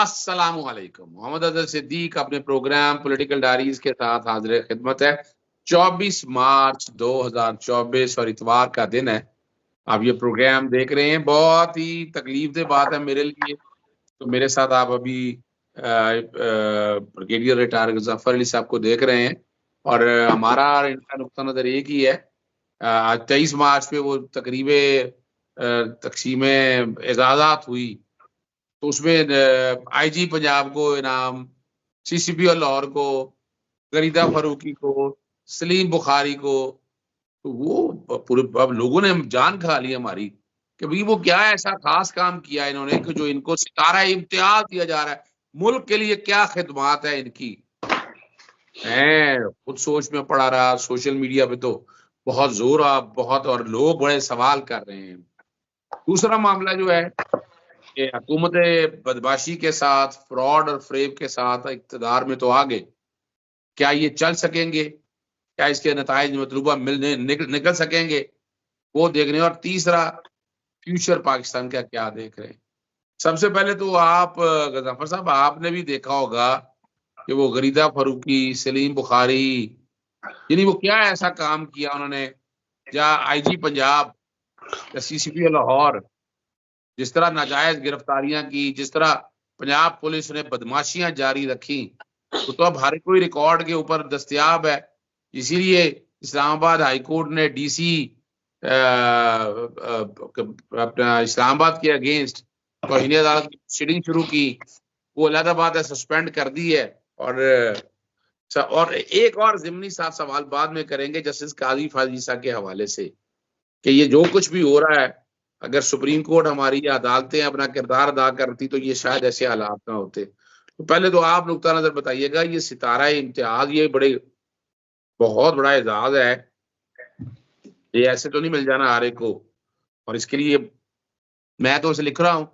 अस्सलामु अलैकुम। मोहम्मद अदल सिद्दीक अपने प्रोग्राम पॉलिटिकल डायरीज के साथ हाजिर खिदमत है। 24 मार्च 2024 और इतवार का दिन है। आप ये प्रोग्राम देख रहे हैं, बहुत ही तकलीफ दे बात है मेरे लिए। तो मेरे साथ आप अभी ब्रिगेडियर रिटायर जफर अली साहब को देख रहे हैं और हमारा इनका नुक्ता नजर एक ही है। आज 23 मार्च पे वो तकरीबे तकसीम एजाजात हुई, तो उसमें आईजी पंजाब को इनाम, सीसीपी लाहौर को, गरीदा फरूकी को, सलीम बुखारी को, तो वो पूरे अब लोगों ने जान खा ली हमारी कि भाई वो क्या ऐसा खास काम किया इन्होंने कि जो इनको सितारा इम्तियाज दिया जा रहा है। मुल्क के लिए क्या खिदमात है इनकी। मैं खुद सोच में पड़ा रहा, सोशल मीडिया पे तो बहुत जोर बहुत और लोग बड़े सवाल कर रहे हैं। दूसरा मामला जो है कि हुकूमत बदमाशी के साथ, फ्रॉड और फ्रेब के साथ इक़्तिदार में तो आ गए, क्या ये चल सकेंगे, क्या इसके नताइज मतलूबा निकल सकेंगे, वो देखने। और तीसरा, फ्यूचर पाकिस्तान का क्या देख रहे हैं। सबसे पहले तो आप गजाफर साहब, आपने भी देखा होगा कि वो गरीदा फरूकी, सलीम बुखारी, यानी वो क्या ऐसा काम किया उन्होंने, या आईजी पंजाब या सीसीपी लाहौर जिस तरह नाजायज गिरफ्तारियां की, जिस तरह पंजाब पुलिस ने बदमाशियां जारी रखी, तो अब हर कोई रिकॉर्ड के ऊपर दस्तयाब है। इसीलिए इस्लामाबाद हाई कोर्ट ने डीसी अपना इस्लामाबाद के अगेंस्ट तौहीन अदालत की प्रोसीडिंग शुरू की। वो अलहदाबाद है, सस्पेंड कर दी है। और एक और ज़िमनी साथ सवाल बाद में करेंगे जस्टिस काजी फाजीसा के हवाले से कि ये जो कुछ भी हो रहा है, अगर सुप्रीम कोर्ट हमारी अदालतें अपना किरदार अदा करती तो ये शायद ऐसे हालात ना होते। तो पहले तो आप नुक्ता नजर बताइएगा, ये सितारा इम्तियाज ये बहुत बड़ा एजाज है, ये ऐसे तो नहीं मिल जाना हर एक को। और इसके लिए मैं तो उसे लिख रहा हूँ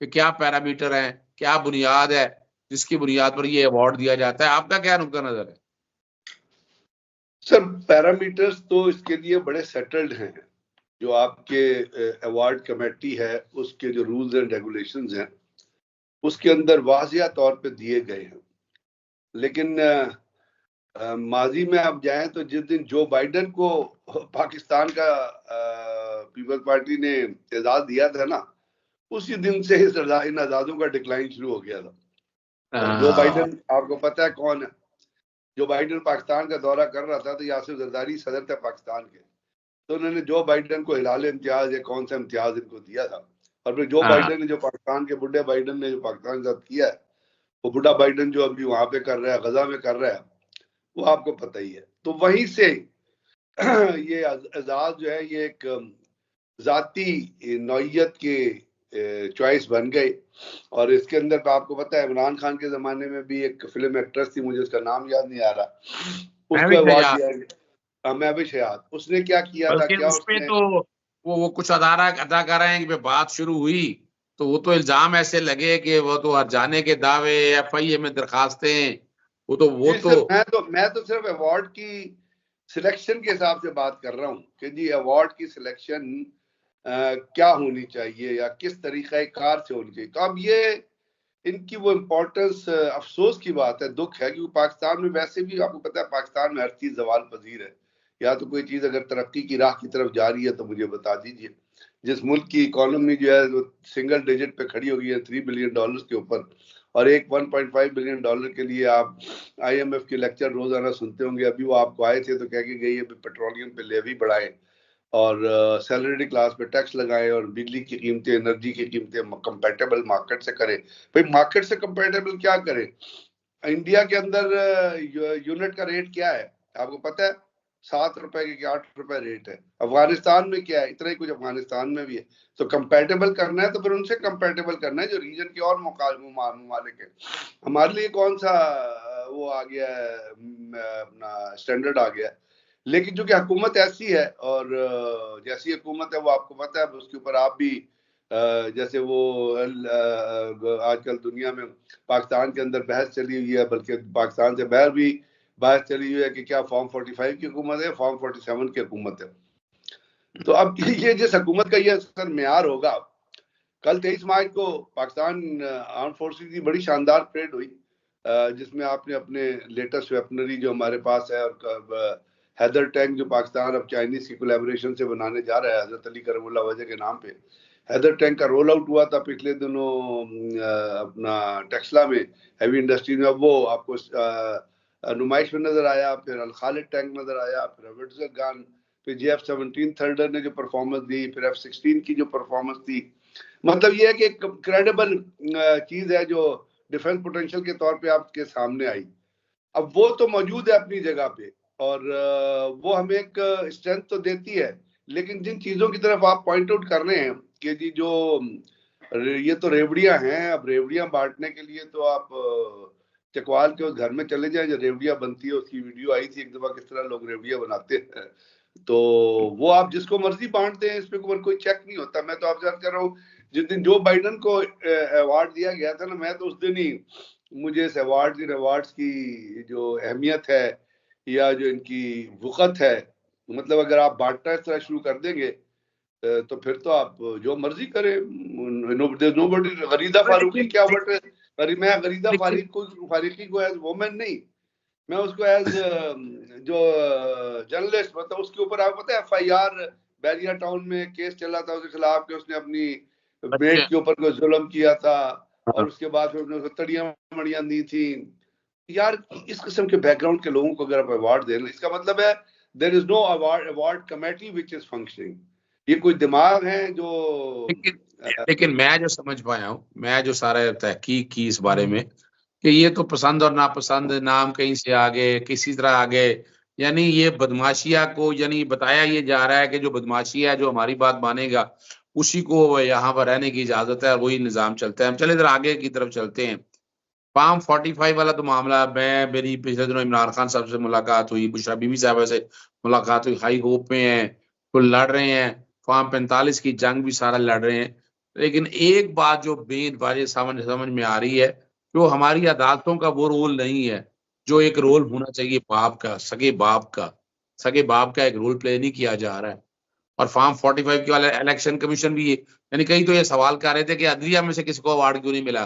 कि क्या पैरामीटर है, क्या बुनियाद है जिसकी बुनियाद पर ये अवार्ड दिया जाता है। आपका क्या नुक्ता नजर है? सर, पैरामीटर्स तो इसके लिए बड़े सेटल्ड हैं। जो आपके अवार्ड कमेटी है उसके जो रूल्स एंड रेगुलेशंस हैं उसके अंदर वाज़िया तौर पे दिए गए हैं। लेकिन माजी में आप जाएं तो जिस दिन जो बाइडन को पाकिस्तान का पीपल्स पार्टी ने एजाज दिया था ना, उसी दिन से इन एजाजों का डिक्लाइन शुरू हो गया था। जो बाइडन आपको पता है कौन है? जो बाइडन पाकिस्तान का दौरा कर रहा था तो यासिर जरदारी सदर थे पाकिस्तान के, तो उन्होंने जो बाइडन को हिलाल इम्तियाज या कौन सा इम्तियाज इनको दिया था। और फिर जो बाइडन ने, जो पाकिस्तान के बुढ़े बाइडन ने जो पाकिस्तान के साथ किया है, वो बुढ़ा बाइडन जो अभी वहां पे कर रहा है, गजा में कर रहा है, वो आपको पता ही है। तो वहीं से ये एजाज जो है ये एक जाती नौयत के चॉइस बन गए। और इसके अंदर आपको पता है इमरान खान के जमाने में भी एक फिल्म एक्ट्रेस थी, मुझे उसका नाम याद नहीं आ रहा, उसको अवार्ड दिया गया, महविश हयात। उसने क्या किया था, क्या उसने तो वो कुछ अदा कर रहे हैं कि बात शुरू हुई तो वो तो इल्जाम ऐसे लगे कि वो तो हर जाने के दावे, FIA में दरखास्तें, मैं तो सिर्फ अवार्ड की सिलेक्शन के हिसाब से बात कर रहा हूँ कि जी अवार्ड की सिलेक्शन क्या होनी चाहिए या किस तरीका कार से होनी चाहिए। तो अब ये इनकी वो इम्पोर्टेंस, अफसोस की बात है, दुख है, क्योंकि पाकिस्तान में वैसे भी आपको पता है पाकिस्तान में हर चीज जवाल पजीर है। या तो कोई चीज अगर तरक्की की राह की तरफ जा रही है तो मुझे बता दीजिए। जिस मुल्क की इकोनॉमी जो है वो सिंगल डिजिट पे खड़ी हो गई है $3 बिलियन के ऊपर, और एक $1.5 बिलियन के लिए आप IMF के लेक्चर रोजाना सुनते होंगे। अभी वो आपको आए थे तो कह के गई है पेट्रोलियम पे लेवी बढ़ाए और सैलरी क्लास पे टैक्स लगाए और बिजली की कीमतें, एनर्जी की कीमतें कंपैटिबल मार्केट से करें। भाई मार्केट से कंपैटिबल क्या करें? इंडिया के अंदर यूनिट का रेट क्या है आपको पता है? 7 रुपए के 8 रुपए रेट है। अफगानिस्तान में क्या है? इतना ही कुछ अफगानिस्तान में भी है। तो कंपैटिबल करना है तो फिर उनसे कंपैटिबल करना है जो रीजन के और ममालिक है। हमारे लिए कौन सा वो आ गया है, अपना स्टैंडर्ड आ गया है। लेकिन चूंकि हुकूमत ऐसी है और जैसी हुकूमत है वो आपको पता है, उसके ऊपर आप भी जैसे वो आजकल दुनिया में पाकिस्तान के अंदर बहस चली हुई है, बल्कि पाकिस्तान से बाहर भी बहस चली हुई है कि क्या फॉर्म 45 की हुकूमत है, फॉर्म 47 की हुकूमत है। तो अब ये जिस हुकूमत का ये असर म्यार होगा कल 23 मार्च को पाकिस्तान आर्म फोर्सेस की बड़ी शानदार परेड हुई, जिसमें आपने अपने लेटेस्ट वेपनरी जो हमारे पास है और हैदर टैंक जो पाकिस्तान अब चाइनीज की कोलैबोरेशन से बनाने जा रहा है हजरत अली करमुल्लाह वजह के नाम पे, हैदर टैंक का रोल आउट हुआ था पिछले दिनों अपना टेक्सला में हैवी इंडस्ट्री में। अब वो आपको नुमाइश में नजर आया, फिर अल खालिद टैंक नजर आया, फिर हविट्जर गन, फिर JF-17 थर्डर ने जो परफॉर्मेंस दी, फिर F-16 की जो परफॉर्मेंस थी। मतलब ये है कि एक क्रेडिबल चीज है जो डिफेंस पोटेंशियल के तौर पे आपके सामने आई। अब वो तो मौजूद है अपनी जगह पे और वो हमें एक स्ट्रेंथ तो देती है, लेकिन जिन चीजों की तरफ आप पॉइंट आउट कर रहे हैं कि जी जो ये तो रेवड़ियां हैं, अब रेवड़ियां बांटने के लिए तो आप चकवाल के उस घर में चले जाएं जो रेवड़ियां बनती है, उसकी वीडियो आई थी एक दफा किस तरह लोग रेवड़ियां बनाते हैं, तो वो आप जिसको मर्जी बांटते हैं, इस पे कोई चेक नहीं होता। मैं तो आपसे अर्ज कर रहा हूँ, जिस दिन जो बाइडन को अवार्ड दिया गया था ना, मैं तो उस दिन ही मुझे इस अवार्ड्स की जो अहमियत है या जो इनकी वक़्त है, मतलब अगर आप बांटना इस तरह शुरू कर देंगे तो फिर तो आप जो मर्जी करें। नोबडी गरीदा फारूकी क्या बट मैं गरीदा फारूकी को एज वुमेन नहीं, मैं उसको एज जो जर्नलिस्ट, मतलब उसके ऊपर आपको पता है FIR बैरिया टाउन में केस चला था उसके खिलाफ कि उसने अपनी बेट के ऊपर कोई जुल्म किया था और उसके बाद फिर उसने तड़ियां मड़ियां दी थी। यार इस किस्म के बैकग्राउंड के लोगों को अगर आप अवार्ड दें, इसका मतलब है there is no award committee which is functioning. ये कोई दिमाग है जो लेकिन मैं जो समझ पाया हूँ, मैं जो सारा तहकीक की इस बारे में कि ये तो पसंद और नापसंद, नाम कहीं से आ गए, किसी तरह आ गए, यानी ये बदमाशिया को यानी बताया ये जा रहा है कि जो बदमाशिया है जो हमारी बात मानेगा उसी को यहाँ पर रहने की इजाजत है और वही निजाम चलता है। हम चले इधर आगे की तरफ चलते हैं। फार्म 45 वाला तो मामला, मेरी पिछले दिनों इमरान खान साहब से मुलाकात हुई, बुशरा बीबी साहब से मुलाकात हुई, हाई होप में है, तो लड़ रहे हैं, फार्म 45 की जंग भी सारा लड़ रहे हैं। लेकिन एक बात जो बेद बाजे समझ में आ रही है, जो हमारी अदालतों का वो रोल नहीं है जो एक रोल होना चाहिए बाप का, सगे बाप का एक रोल प्ले नहीं किया जा रहा है। और फार्म 45 के वाले इलेक्शन कमीशन भी यानी कई तो ये सवाल कर रहे थे कि अदलिया में से किसको अवार्ड क्यों नहीं मिला,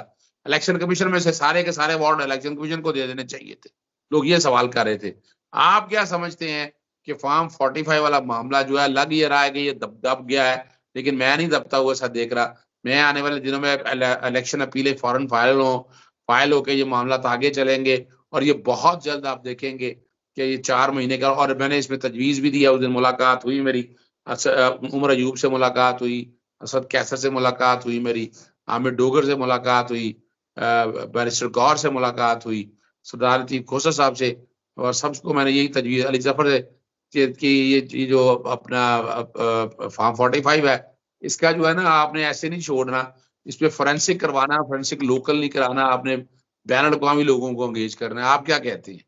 इलेक्शन कमीशन में से सारे के सारे अवार्ड इलेक्शन कमीशन को दे देने चाहिए थे, लोग ये सवाल कर रहे थे। आप क्या समझते हैं कि फार्म 45 वाला मामला जो है, लग ये रहा है कि ये दब गया है, लेकिन मैं नहीं दबता हुआ ऐसा देख रहा। मैं आने वाले दिनों में इलेक्शन अपीलें फौरन फाइल होकर ये मामला तो आगे चलेंगे और ये बहुत जल्द आप देखेंगे कि ये 4 महीने का। और मैंने इसमें तजवीज भी दिया, उस दिन मुलाकात हुई मेरी, उमर अयूब से मुलाकात हुई, असद कैसर से मुलाकात हुई मेरी, आमिर डोगर से मुलाकात हुई, बैरिस्टर गौर से मुलाकात हुई, सरदार लतीफ खोसर साहब से, और सबको मैंने यही तजवीज अली जफर से कि ये जो अपना फार्म 45 है, इसका जो है ना आपने ऐसे नहीं छोड़ना, इस पे फोरेंसिक करवाना, फोरेंसिक लोकल नहीं कराना, आपने बैन अवी लोगों को एंगेज करना है। आप क्या कहते हैं?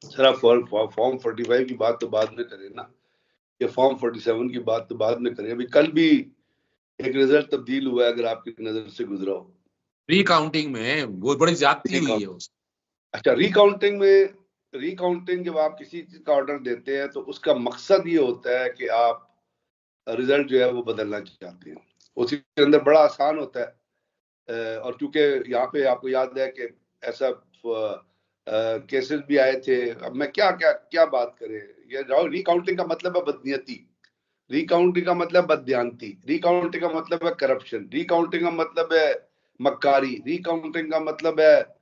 सर फॉर्म 45 की बात तो बाद में करें ना, ये फॉर्म 47 की बात तो बाद में करें। अभी कल भी एक रिजल्ट तब्दील हुआ है, अगर आपकी नजर से गुजरा हो। रिकाउंटिंग में बहुत बड़ी ज्यादती हुई है। अच्छा, रिकाउंटिंग जब आप किसी चीज का ऑर्डर देते हैं तो उसका मकसद ये होता है कि आप रिजल्ट जो है वो बदलना चाहते हैं, उसी के अंदर बड़ा आसान होता है। और क्योंकि यहाँ पे आपको याद है कि ऐसा केसेस भी आए थे, अब मैं क्या बात करें, ये रिकाउंटिंग का मतलब है बदनीयती, रिकाउंटिंग का मतलब बदयांती, रिकाउंटिंग का मतलब है करप्शन, रिकाउंटिंग का मतलब है मक्कारी, रिकाउंटिंग का मतलब है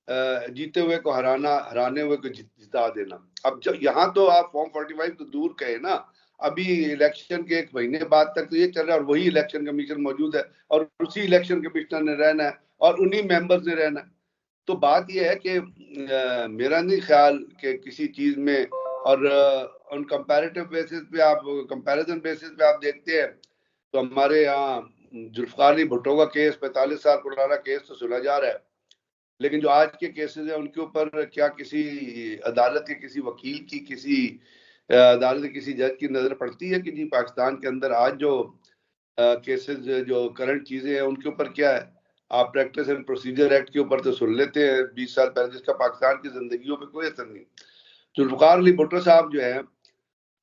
जीते हुए को हराने हुए को जिता देना। अब जब यहाँ तो आप फॉर्म 45 तो दूर कहे ना, अभी इलेक्शन के 1 महीने बाद तक तो ये चल रहा है और वही इलेक्शन कमीशन मौजूद है और उसी इलेक्शन कमिश्नर ने रहना है और उन्हीं मेंबर्स ने रहना है। तो बात यह है कि मेरा नहीं ख्याल कि किसी चीज में, और ऑन कंपैरेटिव बेसिस पे आप कंपैरिजन बेसिस पे आप देखते हैं तो हमारे यहाँ जुल्फकार अली भुट्टो का केस 45 साल पुराना केस तो सुना जा रहा है, लेकिन जो आज के केसेस है उनके ऊपर क्या किसी अदालत के किसी वकील की, किसी अदालत के किसी जज की नजर पड़ती है कि जी पाकिस्तान के अंदर आज जो केसेस जो करंट चीजें हैं उनके ऊपर क्या है? आप प्रैक्टिस एंड प्रोसीजर एक्ट के ऊपर तो सुन लेते हैं 20 साल पहले, जिसका पाकिस्तान की जिंदगियों पे कोई असर नहीं। जुल्फकार अली भुट्टो साहब जो है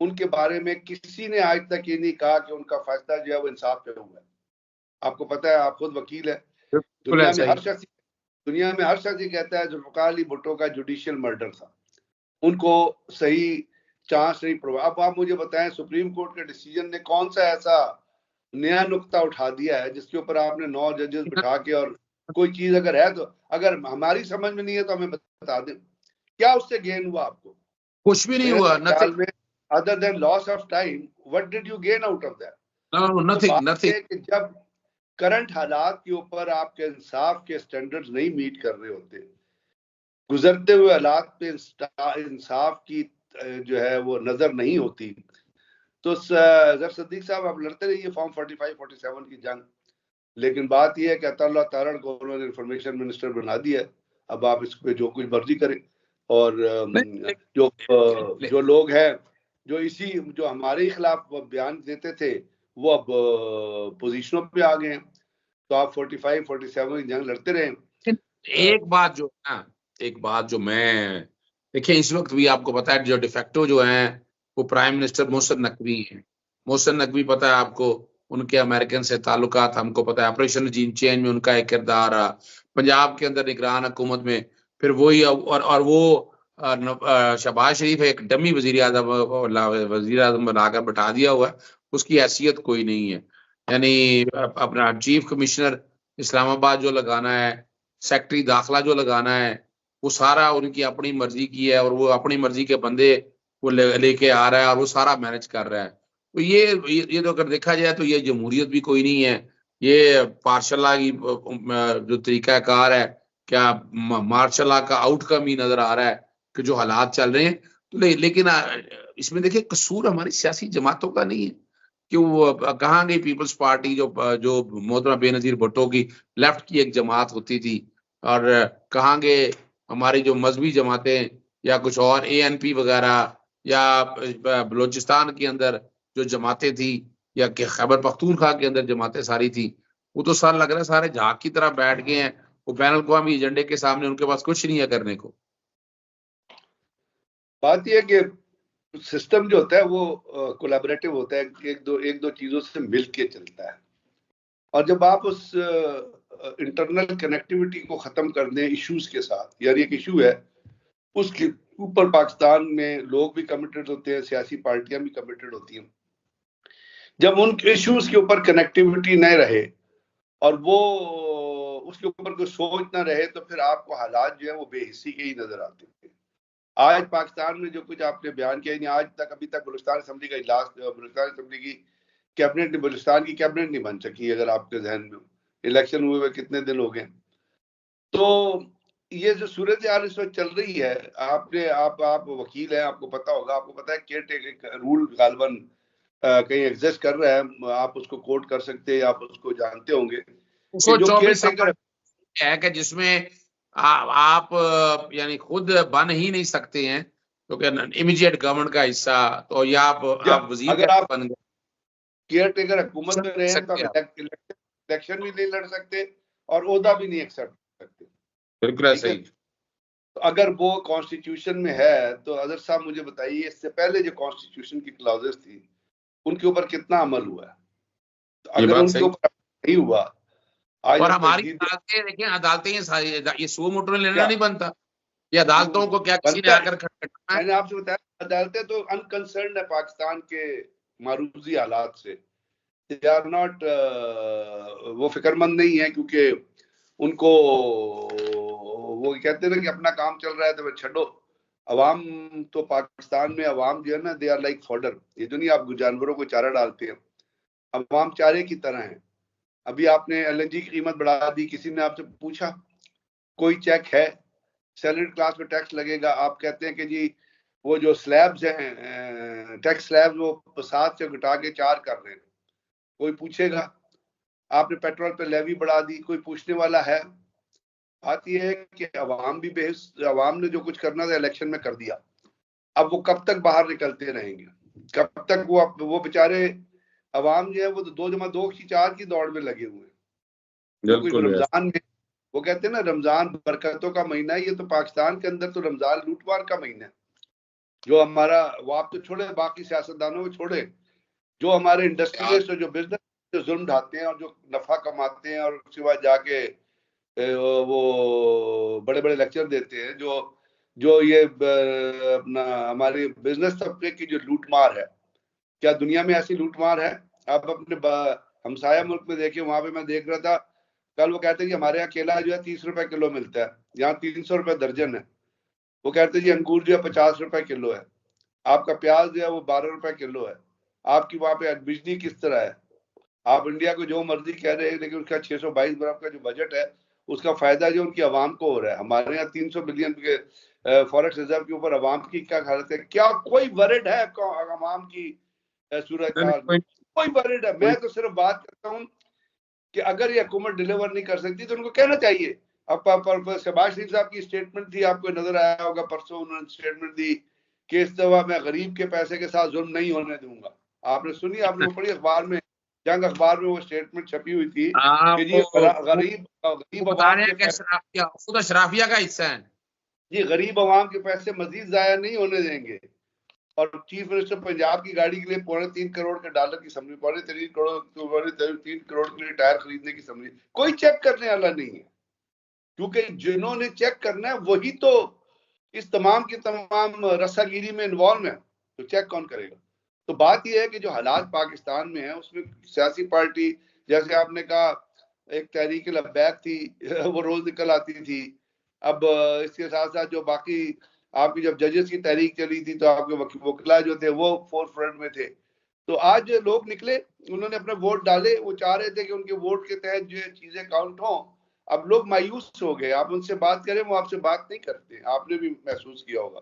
उनके बारे में किसी ने आज तक ये नहीं कहा कि उनका फैसला जो है वो इंसाफ पे हुआ है। आपको पता है, आप खुद वकील है। दुनिया में हर शख्स ये कहता है जुल्फ़िकार अली भुट्टो का जुडिशियल मर्डर था, उनको सही चांस नहीं प्रोवाइड। अब आप मुझे बताएं, सुप्रीम कोर्ट के डिसीजन ने कौन सा ऐसा नया नुक्ता उठा दिया है जिसके ऊपर आपने 9 जजेस बिठा के, और कोई चीज अगर है तो, अगर हमारी समझ में नहीं है तो हमें बता दें, क्या उससे गेन हुआ आपको? कुछ भी नहीं हुआ, nothing other than loss of time. What did you gain out of that? Nothing. जब करंट हालात के ऊपर आपके इंसाफ के स्टैंडर्ड्स नहीं मीट कर रहे होते, गुजरते हुए हालात पे इंसाफ की जो है वो नजर नहीं होती, तो जर सदीक साहब आप लड़ते रहिए फॉर्म 45-47 की जंग, लेकिन बात यह है कि अल्लाह ताला को उन्होंने इंफॉर्मेशन मिनिस्टर बना दिया है। अब आप इस पे जो कुछ मर्जी करें, और जो लोग हैं जो हमारे खिलाफ बयान देते थे, वो अब पोजीशनों पे आ गए हैं, तो आप 45-47 की जंग लड़ते रहे। एक बात जो मैं देखिए, इस वक्त भी आपको पता है जो डिफेक्टो जो है वो प्राइम मिनिस्टर मोहसिन नकवी है। मोहसिन नकवी पता है आपको, उनके अमेरिकन से ताल्लुकात हमको पता है, ऑपरेशन जीन चेंज में उनका एक किरदार रहा, पंजाब के अंदर निगरान हुकूमत में फिर वही, और वो शहबाज शरीफ एक डमी वजीर आजम बनाकर बैठा दिया हुआ है, उसकी हैसियत कोई नहीं है। यानी अपना चीफ कमिश्नर इस्लामाबाद जो लगाना है, सेक्रेटरी दाखिला जो लगाना है, वो सारा उनकी अपनी मर्जी की है, और वो अपनी मर्जी के बंदे वो लेके आ रहा है, और वो सारा मैनेज कर रहा है। तो ये तो अगर देखा जाए तो ये जमहूरियत भी कोई नहीं है, ये पार्शला की जो तरीकाकार है, क्या मार्शल का आउटकम ही नजर आ रहा है कि जो हालात चल रहे हैं। तो लेकिन इसमें देखिए कसूर हमारी सियासी जमातों का नहीं है कि वो कहाँ गई पीपल्स पार्टी, जो मोहतरमा बेनजीर भुट्टो की लेफ्ट की एक जमात होती थी, और कहाँ गए हमारी जो मजहबी जमातें या कुछ और ANP वगैरह, या बलोचिस्तान के अंदर जो जमातें थी, या खैबर पख्तूनख्वा के अंदर जमातें सारी थी, वो तो सारा लग रहा है सारे झाग की तरह बैठ गए हैं, वो बैनुल अक़वामी एजेंडे के सामने उनके पास कुछ नहीं है करने को। बात यह है कि सिस्टम जो होता है वो कोलैबोरेटिव होता है, एक दो चीजों से मिलके चलता है, और जब आप उस इंटरनल कनेक्टिविटी को खत्म कर दें इश्यूज के साथ, यानी एक इशू है उसके ऊपर पाकिस्तान में लोग भी कमिटेड होते हैं, सियासी पार्टियां भी कमिटेड होती हैं, जब उन इश्यूज के ऊपर कनेक्टिविटी नहीं रहे और वो उसके ऊपर कोई सोच ना रहे, तो फिर आपको हालात जो है वो बेहिस्सी के ही नजर आते हैं। आज पाकिस्तान में जो कुछ आपने बयान किया, आज तक अभी तक बलूचिस्तान असेंबली का इजलास, बलूचिस्तान असेंबली की कैबिनेट, बलूचिस्तान की कैबिनेट नहीं बन सकी, अगर आपके जहन में, इलेक्शन हुए हुए कितने दिन हो गए। तो ये जो सूरत हाल इस वक्त चल रही है, आप वकील हैं, आपको पता होगा, आपको पता है केयर टेकर रूल गालबन कहीं एग्जिस्ट कर रहा है, आप उसको कोट कर सकते हैं, आप उसको जानते होंगे, जो केयर टेकर है कि जिसमें आप यानी खुद बन ही नहीं सकते हैं, तो क्या इमीडिएट गवर्नमेंट का हिस्सा, तो या आप वजीर अगर आप बन गए, केयर टेकर हुकूमत में रहे तो आप इलेक्शन भी नहीं लड़ सकते और ओहदा भी नहीं एक्सेप्ट कर सकते। बिल्कुल सही। तो अगर वो कॉन्स्टिट्यूशन में है, तो अजहर साहब मुझे बताइए, इससे पहले जो कॉन्स्टिट्यूशन की क्लॉजेस थी उनके ऊपर कितना अमल हुआ है? तो अगर उनके ऊपर नहीं हुआ, और हमारी अदालतें देखिए, अदालतें ये सो मोटर लेना नहीं बनता, ये अदालतों को क्या किसी ने आकर खटखटाना है? मैंने आपसे बताया, अदालतें तो अनकंसर्न्ड है पाकिस्तान के मारूजी हालात से, दे आर नॉट, वो फिक्रमंद नहीं है, क्योंकि उनको वो कहते हैं ना कि अपना काम चल रहा है तो छो। अवाम तो पाकिस्तान में अवाम जो है ना, दे आर लाइक फॉडर, ये जो नहीं आप जानवरों को चारा डालते हैं, अवाम चारे की तरह है। अभी आपने LNG की कीमत बढ़ा दी, किसी ने आपसे पूछा कोई चेक है? सैलरी क्लास में टैक्स लगेगा, आप कहते हैं कि जी वो जो स्लैब्स हैं, टैक्स स्लैब्स, वो 7 से घटा के 4 कर रहे हैं, कोई पूछेगा? आपने पेट्रोल पे लेवी बढ़ा दी, कोई पूछने वाला है? बात यह है कि अवाम भी अवाम ने जो कुछ करना था इलेक्शन में कर दिया, अब वो कब तक बाहर निकलते रहेंगे? कब तक वो बेचारे अवाम जो है वो तो 2+2 की 4 की दौड़ में लगे हुए हैं। कुछ रमजान में वो कहते हैं ना, रमजान बरकतों का महीना है, ये तो पाकिस्तान के अंदर तो रमजान लूटमार का महीना है। जो हमारा, वो आप तो छोड़े, बाकी सियासतदानों को छोड़े, जो हमारे इंडस्ट्रियलिस्ट जो बिजनेस जो जुल्म ढाते हैं और जो नफा कमाते हैं और उसके बाद जाके वो बड़े बड़े लेक्चर देते हैं, जो ये अपना हमारे बिजनेस तबके की जो लूटमार है, क्या दुनिया में ऐसी लूटमार है? आप अपने हमसाया मुल्क में देखिए, वहां पे मैं देख रहा था कल, वो कहते हैं कि हमारे यहाँ केला जो है 30 रुपए किलो मिलता है, यहाँ 300 रुपए दर्जन है। वो कहते हैं जी अंगूर जो है 50 रुपए किलो है, आपका प्याज जो है वो 12 रुपए किलो है। आपकी वहां पे बिजली किस तरह है? आप इंडिया को जो मर्जी कह रहे हैं, लेकिन उसका 622 बरब का जो बजट है उसका फायदा जो उनकी आवाम को हो रहा है। हमारे यहाँ 300 बिलियन के फॉरेक्स रिजर्व के ऊपर आवाम की क्या हालत है? क्या कोई वरिड है आवाम की सूरत हाल में? कोई वरिड है? मैं तो सिर्फ बात करता हूँ कि अगर ये हुकूमत डिलीवर नहीं कर सकती तो उनको कहना चाहिए। अब शहबाज शरीफ साहब की स्टेटमेंट थी, आपको नजर आया होगा, परसों उन्होंने स्टेटमेंट दी कि इस दफा मैं गरीब के पैसे के साथ जुल्म नहीं होने दूंगा। आपने सुनी, आपने वो पढ़ी अखबार में, जंग अखबार में वो स्टेटमेंट छपी हुई थी कि जी गरीब बता रहे हैं कि शराफिया खुद शराफिया का हिस्सा है जी, गरीब आवाम के पैसे मजीद जाया नहीं होने देंगे। और चीफ मिनिस्टर पंजाब की गाड़ी के लिए $3.25 करोड़ के डॉलर की समझी, $3 करोड़ के लिए टायर खरीदने की समझी, कोई चेक करने वाला नहीं है, क्योंकि जिन्होंने चेक करना है वही तो इस तमाम की तमाम रस्सागिरी में इन्वॉल्व है, तो चेक कौन करेगा? तो बात यह है कि जो हालात पाकिस्तान में है उसमें सियासी पार्टी, जैसे आपने कहा एक तहरीक लब्बैक थी वो रोज निकल आती थी। अब इसके साथ साथ जो बाकी आपकी जब जजेस की तहरीक चली थी तो आपके वकीला जो थे वो फोर फ्रंट में थे। तो आज जो लोग निकले, उन्होंने अपने वोट डाले, वो चाह रहे थे कि उनके वोट के तहत जो चीजें काउंट हों। अब लोग मायूस हो गए, आप उनसे बात करें वो आपसे बात नहीं करते, आपने भी महसूस किया होगा।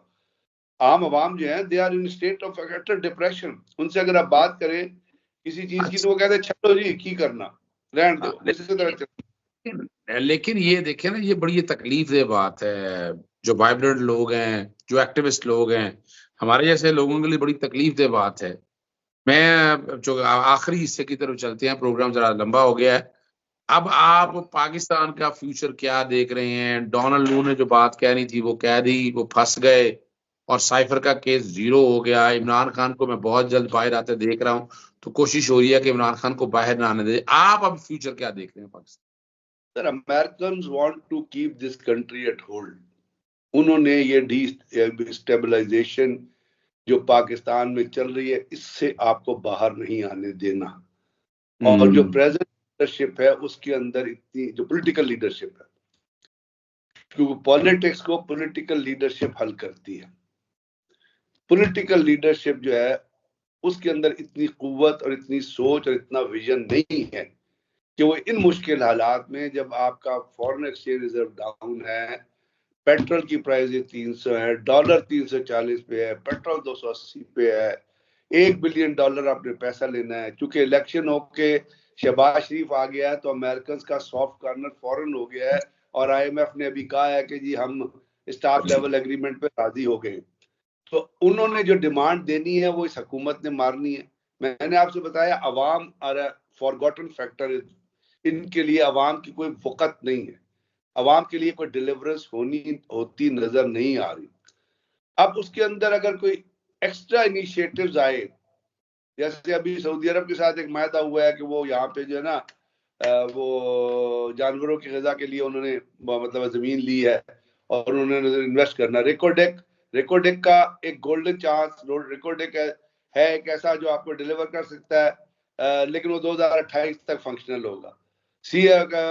आम आवाम जो है they are in state of utter depression. उनसे अगर आप बात करें किसी चीज की तो वो कहते हैं चलो जी की करना, रहने दो, उसी तरह चलो। लेकिन ये देखे ना, ये बड़ी तकलीफ दे बात है। जो वाइब्रेंट लोग हैं, जो एक्टिविस्ट लोग हैं, हमारे जैसे लोगों के लिए बड़ी तकलीफ दे बात है। मैं जो आखिरी हिस्से की तरफ चलते हैं, प्रोग्राम जरा लंबा हो गया है। अब आप पाकिस्तान का फ्यूचर क्या देख रहे हैं? डोनाल्ड लू ने जो बात कहनी थी वो कह दी, वो फंस गए और साइफर का केस 0 हो गया। इमरान खान को मैं बहुत जल्द बाहर आते देख रहा हूं, तो कोशिश हो रही है कि इमरान खान को बाहर ना आने दे। आप अब फ्यूचर क्या देख रहे हैं Pakistan? Sir, Americans want to keep this country at hold. उन्होंने ये डिस्टेबलाइजेशन जो पाकिस्तान में चल रही है इससे आपको बाहर नहीं आने देना। और जो प्रेजेंट लीडरशिप है उसके अंदर इतनी जो पॉलिटिकल लीडरशिप है, क्योंकि पॉलिटिक्स को पॉलिटिकल लीडरशिप हल करती है। पॉलिटिकल लीडरशिप जो है उसके अंदर इतनी कुव्वत और इतनी सोच और इतना विजन नहीं है कि वो इन मुश्किल हालात में, जब आपका फॉरेन एक्सचेंज रिजर्व डाउन है, पेट्रोल की प्राइस 300 है, डॉलर 340 पे है, पेट्रोल 280 पे है, $1 बिलियन आपने पैसा लेना है। क्योंकि इलेक्शन होके शहबाज शरीफ आ गया है तो अमेरिकन का सॉफ्ट कॉर्नर फॉरन हो गया है, और IMF ने अभी कहा है कि जी हम स्टाफ लेवल एग्रीमेंट पे राजी हो गए। तो उन्होंने जो डिमांड देनी है वो इस हुकूमत ने मारनी है। मैंने आपसे बताया अवाम और फॉरगॉटन फैक्टर, इनके लिए अवाम की कोई वक़्त नहीं है, अवाम के लिए कोई डिलीवरेंस होती नजर नहीं आ रही। अब उसके अंदर अगर कोई एक्स्ट्रा इनिशिएटिव्स आए, जैसे अभी सऊदी अरब के साथ एक मायदा हुआ है कि वो यहाँ पे जो है ना वो जानवरों की ग़िज़ा के लिए उन्होंने मतलब जमीन ली है और उन्होंने इन्वेस्ट करना। रिकोडेक का एक गोल्डन चांस, रिकोडेक है एक ऐसा जो आपको डिलीवर कर सकता है, लेकिन वो 2028 तक फंक्शनल होगा।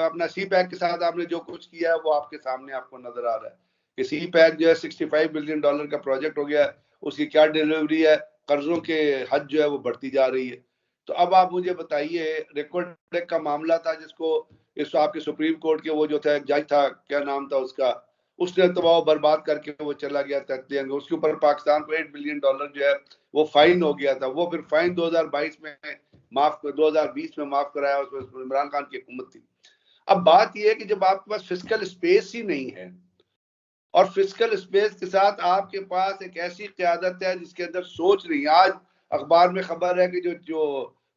अपना सी पैक के साथ आपने जो कुछ किया है वो आपके सामने आपको नजर आ रहा है कि सी पैक जो है $65 बिलियन का प्रोजेक्ट हो गया, उसकी क्या डिलीवरी है? कर्जों के हद जो है वो बढ़ती जा रही है। तो अब आप मुझे बताइए, रिकोडेक का मामला था जिसको इस आपके सुप्रीम कोर्ट के वो जो था जज था, क्या नाम था उसका, उसने तबाह बर्बाद करके वो चला गया था, उसके ऊपर पाकिस्तान को $8 बिलियन जो है वो फाइन हो गया था। वो फिर फाइन 2022 में माफ 2020 में माफ कराया, उसमें इमरान खान की हुकूमत थी। अब बात यह है कि जब आपके पास फिस्कल स्पेस ही नहीं है, और फिस्कल स्पेस के साथ आपके पास एक ऐसी क़यादत है जिसके अंदर सोच नहीं। आज अखबार में खबर है कि जो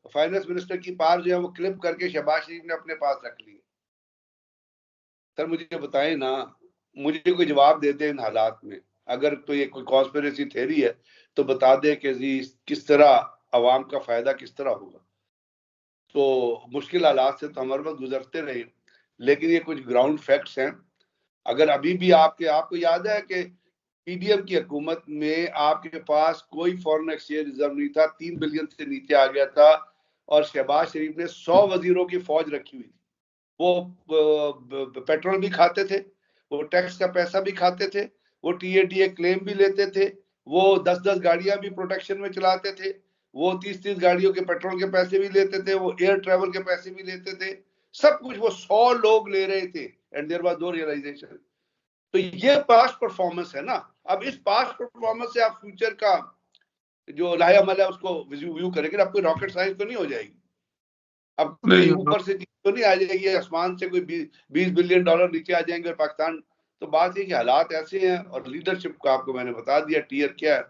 फाइनेंस मिनिस्टर की पावर जो है वो क्लिप करके शहबाज शरीफ ने अपने पास रख ली। सर मुझे बताएं ना, मुझे कोई जवाब दे दे इन हालात में। अगर तो ये कोई कॉन्स्पिरेसी थ्योरी है तो बता दे कि जी किस तरह अवाम का फायदा किस तरह होगा। तो मुश्किल हालात से तो हमारे वक्त गुजरते रहे, लेकिन ये कुछ ग्राउंड फैक्ट्स हैं। अगर अभी भी आपको याद है कि पीडीएम की हुकूमत में आपके पास कोई फॉरेन एक्सचेंज रिजर्व नहीं था, 3 बिलियन से नीचे आ गया था, और शहबाज शरीफ ने 100 वजीरों की फौज रखी हुई थी। वो पेट्रोल भी खाते थे, वो टैक्स का पैसा भी खाते थे, वो टीएडीए क्लेम भी लेते थे, वो 10-10 गाड़ियां भी प्रोटेक्शन में चलाते थे, वो 30-30 गाड़ियों के पेट्रोल के पैसे भी लेते थे, वो एयर ट्रेवल के पैसे भी लेते थे, सब कुछ वो 100 लोग ले रहे थे। And there was no realisation. तो ये पास्ट परफॉर्मेंस है ना। अब इस पास्ट परफॉर्मेंस से आप फ्यूचर का जो लाहेअमल है उसको व्यू करेंगे। अब कोई रॉकेट साइंस तो नहीं हो जाएगी, अब कोई ऊपर से तो नहीं आ जाएगी, आसमान से कोई 20 बिलियन डॉलर नीचे आ जाएंगे और पाकिस्तान। तो बात ये कि हालात ऐसे हैं, और लीडरशिप का आपको मैंने बता दिया टीयर क्या है।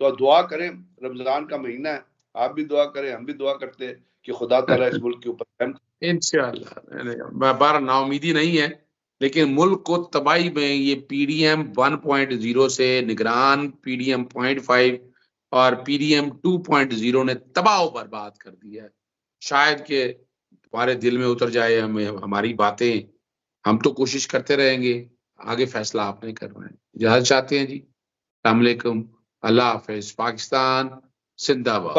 तो दुआ करें, रमजान का महीना है, आप भी दुआ करें, हम भी दुआ करते हैं कि खुदा ताला इस मुल्क के ऊपर इंशाअल्लाह। बार नाउमीदी नहीं है, लेकिन मुल्क को तबाही में ये पीडीएम 1.0 से निगरान पीडीएम 0.5 और पीडीएम 2.0 ने तबाह बर्बाद कर दिया है। शायद कि तुम्हारे दिल में उतर जाए हमें हमारी बातें, हम तो कोशिश करते रहेंगे, आगे फैसला आपने करना है। इजाजत चाहते हैं जी। अस्सलाम वालेकुम, अल्लाह हाफिज। पाकिस्तान जिंदाबाद।